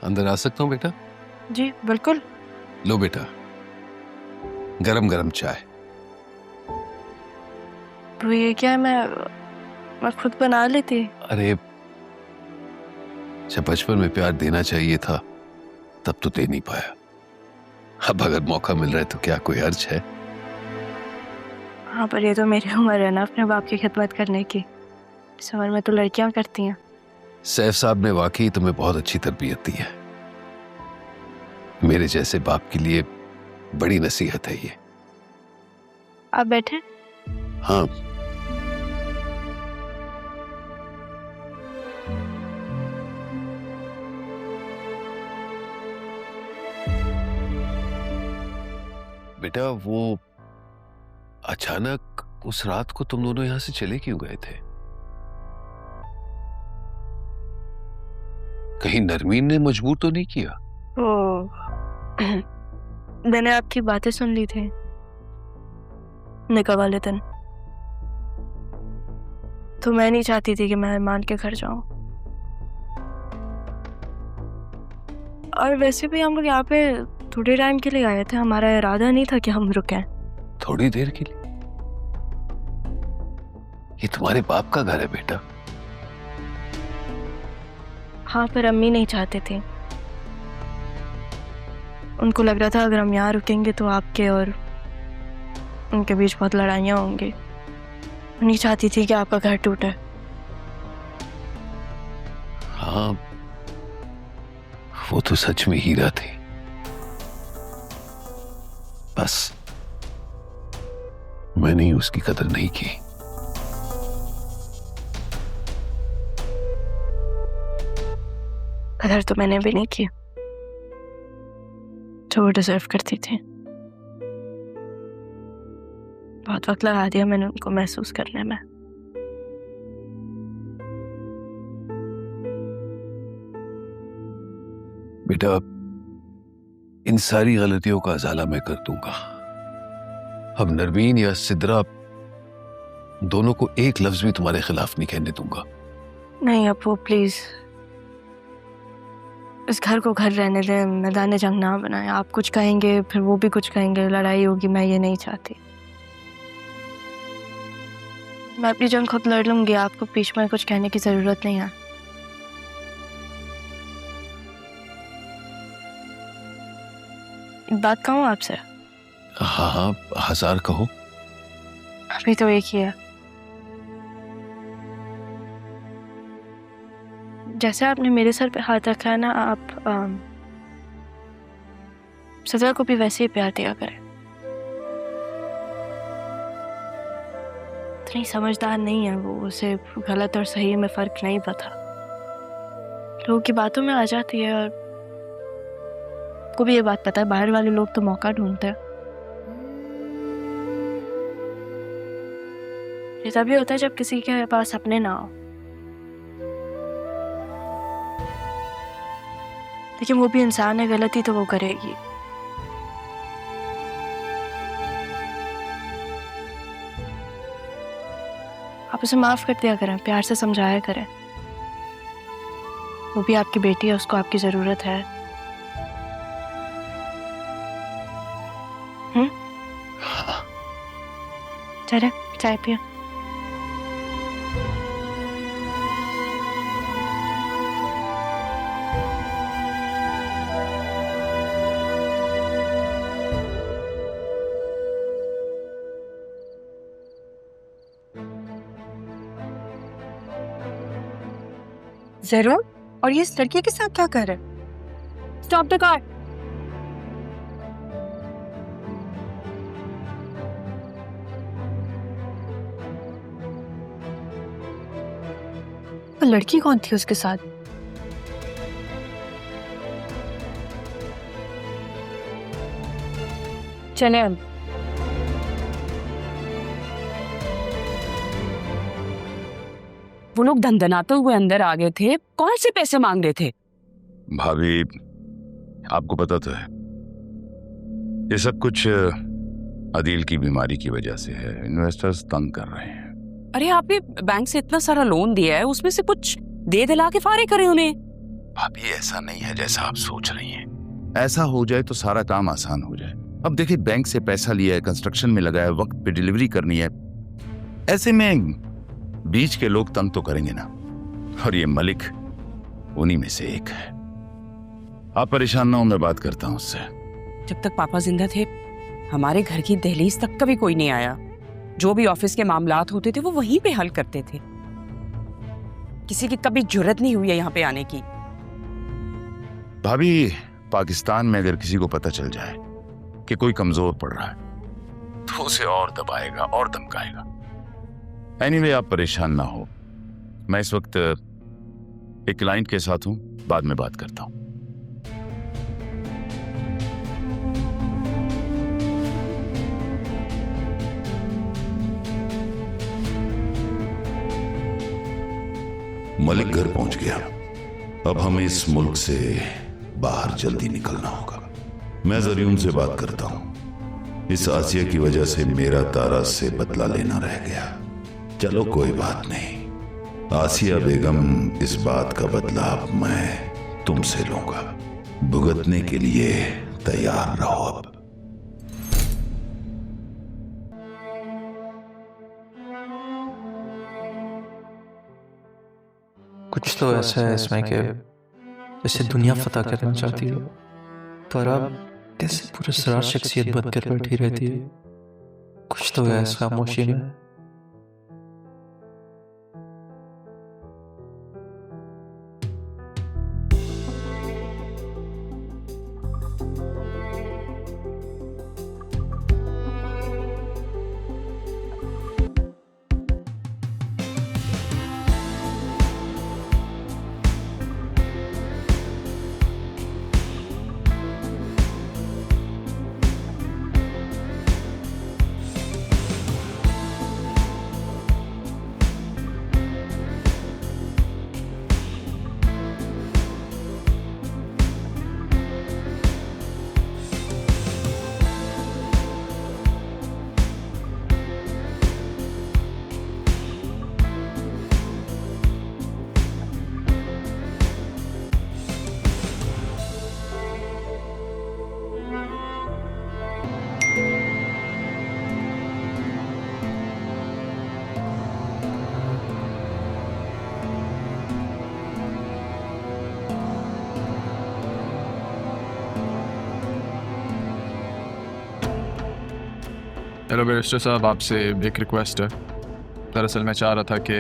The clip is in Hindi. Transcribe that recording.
अंदर आ सकता हूँ बेटा? जी बिल्कुल। लो बेटा, गरम गरम चाय। तो ये क्या है, मैं खुद बना लेती। अरे जब बचपन में प्यार देना चाहिए था तब तो दे नहीं पाया। अब अगर मौका मिल रहा है तो क्या कोई हर्ज है? हाँ, पर ये तो मेरी उम्र है ना अपने बाप की खिदमत करने की। इस उम्र में तो लड़कियां करती हैं। सैफ साहब ने वाकई तुम्हें बहुत अच्छी तरबियत दी है। मेरे जैसे बाप के लिए बड़ी नसीहत है ये। आप बैठे। हाँ। बेटा वो अचानक उस रात को तुम दोनों यहां से चले क्यों गए थे? कहीं नरमीन ने मजबूर तो नहीं किया? मैंने आपकी बातें सुन ली थी निकाह वाले दिन, तो मैं नहीं चाहती थी कि मैं अरमान के घर जाऊं। और वैसे भी हम लोग यहाँ पे थोड़े टाइम के लिए आए थे, हमारा इरादा नहीं था कि हम रुकें। थोड़ी देर के लिए? ये तुम्हारे बाप का घर है बेटा। हाँ, पर अम्मी नहीं चाहते थे। उनको लग रहा था अगर हम यहाँ रुकेंगे तो आपके और उनके बीच बहुत लड़ाइयाँ होंगी। नहीं चाहती थी कि आपका घर टूटे। हाँ, वो तो सच में हीरा थी। बस मैंने उसकी कदर नहीं की। कदर तो मैंने भी नहीं की जो वो डिजर्व करती थी। बहुत वक्त लगा दिया मैंने उनको महसूस करने में। बेटा इन सारी गलतियों का अजाला मैं कर दूंगा। अब नरमीन या सिद्रा दोनों को एक लफ्ज भी तुम्हारे खिलाफ नहीं कहने दूंगा। नहीं अब वो प्लीज इस घर को घर रहने दें, मैदान जंग ना बनाए। आप कुछ कहेंगे फिर वो भी कुछ कहेंगे, लड़ाई होगी। मैं ये नहीं चाहती। मैं अपनी जंग खुद लड़ लूंगी, आपको बीच में कुछ कहने की जरूरत नहीं है। एक बात कहूँ आपसे? हाँ हाँ, हजार कहो। अभी तो एक ही है। जैसे आपने मेरे सर पे हाथ रखा है ना, आप सजा को भी वैसे ही प्यार दिया करें। इतनी समझदार नहीं है वो, उसे गलत और सही में फर्क नहीं पता। लोगों की बातों में आ जाती है। और को भी ये बात पता है बाहर वाले लोग तो मौका ढूंढते हैं। ये तभी होता है जब किसी के पास अपने ना हो। लेकिन वो भी इंसान है, गलती तो वो करेगी। आप उसे माफ कर दिया करें, प्यार से समझाया करें। वो भी आपकी बेटी है, उसको आपकी जरूरत है। चले चाय पिया। जरूर। और ये इस लड़की के साथ क्या कर रहे हैं? Stop the car. वो लड़की कौन थी उसके साथ? चले अब। वो लोग धंधनाते हुए अंदर आ गए थे। कौन से पैसे मांग रहे थे? भाभी आपको पता तो है ये सब कुछ अदील की बीमारी की वजह से है। इन्वेस्टर्स तंग कर रहे हैं। अरे आपने बैंक से इतना सारा लोन दिया है, उसमें से कुछ दे दिला के फारे करे उन्हें। भाभी ऐसा नहीं है जैसा आप सोच रही हैं। ऐसा हो जाए तो सारा काम आसान हो जाए। अब देखिए, बैंक से पैसा लिया है, कंस्ट्रक्शन में लगाया है, वक्त पे डिलीवरी करनी है। ऐसे में बीच के लोग तंग तो करेंगे ना, और ये मलिक उन्हीं में से एक है। आप परेशान ना हो, मैं बात करता हूं उससे। जब तक पापा जिंदा थे हमारे घर की दहलीज तक कभी कोई नहीं आया। जो भी ऑफिस के मामलात होते थे वो वहीं पे हल करते थे। किसी की कभी जुर्रत नहीं हुई है यहाँ पे आने की। भाभी, पाकिस्तान में अगर किसी को पता चल जाए कि कोई कमजोर पड़ रहा है तो उसे और दबाएगा और धमकाएगा। एनीवे, आप परेशान ना हो, मैं इस वक्त एक क्लाइंट के साथ हूं, बाद में बात करता हूं। मलिक घर पहुंच गया। अब हमें इस मुल्क से बाहर जल्दी निकलना होगा। मैं जरियम से बात करता हूं। इस आसिया की वजह से मेरा तारा से बदला लेना रह गया। चलो कोई बात नहीं, आसिया बेगम, इस बात का बदला अब मैं तुमसे लूंगा। भुगतने के लिए तैयार रहो। अब कुछ तो ऐसा है इसमें कि जैसे दुनिया फतह करना चाहती हो, पर अब कैसे पूरे सरार शख्सियत बनकर बैठी रहती है। कुछ तो है इस खामोशी में। हेलो बैरिस्टर साहब, आपसे एक रिक्वेस्ट है। दरअसल मैं चाह रहा था कि